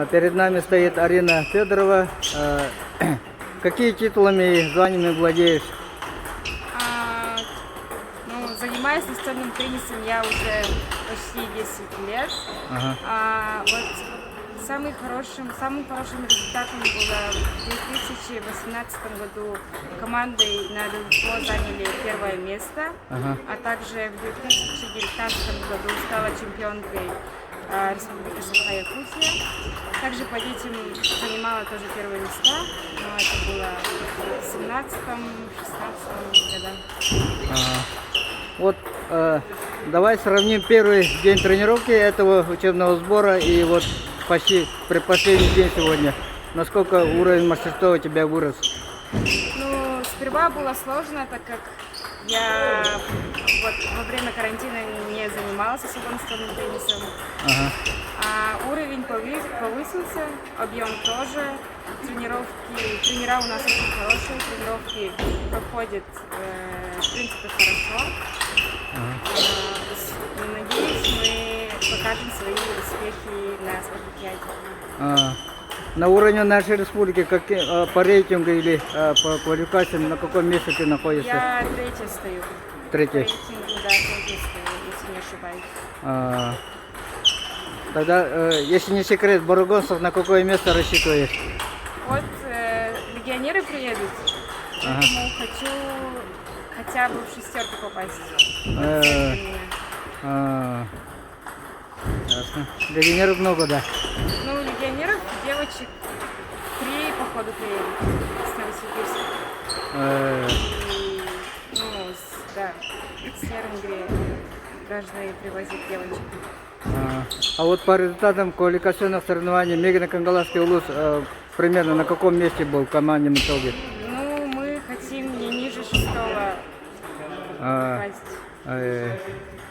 Перед нами стоит Арина Федорова. Какими титулами и званиями владеешь? А, занимаюсь настольным теннисом я уже почти 10 лет. Ага. Вот самым хорошим результатом было в 2018 году командой на ДВФО заняли первое место, Ага. а также в 2019 году стала чемпионкой Республики Саха-Якутия. Также по детям занимала тоже первые места, но это было в 17-16 годах. Ага. Вот давай сравним первый день тренировки этого учебного сбора и вот почти последний день сегодня. Насколько уровень мастерства у тебя вырос? Ну, сперва было сложно, так как я вот во время карантина не занималась особо настольным теннисом. Ага. Уровень повысился, объем тоже. Тренера у нас очень хорошие, тренировки проходят в принципе хорошо. Ага. Надеюсь, мы покажем свои успехи на спартакиаде. На уровне нашей республики по рейтингу или по квалификациям на каком месте ты находишься? Я третья стою. Третья. По рейтингу, да, третья стою, если не ошибаюсь. Тогда, если не секрет, барагонцев на какое место рассчитываешь? Вот легионеры приедут, поэтому хочу хотя бы в шестерку попасть. Вот цель для меня. Ясно. Легионеров много, да? Ну, легионеров, девочек 3 походу приедут с Новосибирска. Да, с Венгрии должны привозить девочек. А вот по результатам квалификационных соревнований Мегина Кангаласский улус примерно на каком месте был в командном итоге? Ну, мы хотим не ниже 6-го попасть.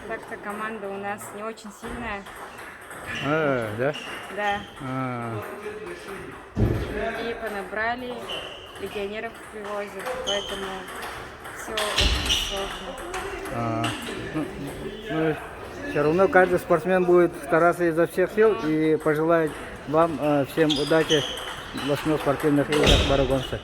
Так-то команда у нас не очень сильная. Да? Да. И понабрали, легионеров привозят, поэтому все очень сложно. Ну, все равно каждый спортсмен будет стараться изо всех сил и пожелает вам всем удачи в 8 спортивных играх барагонца.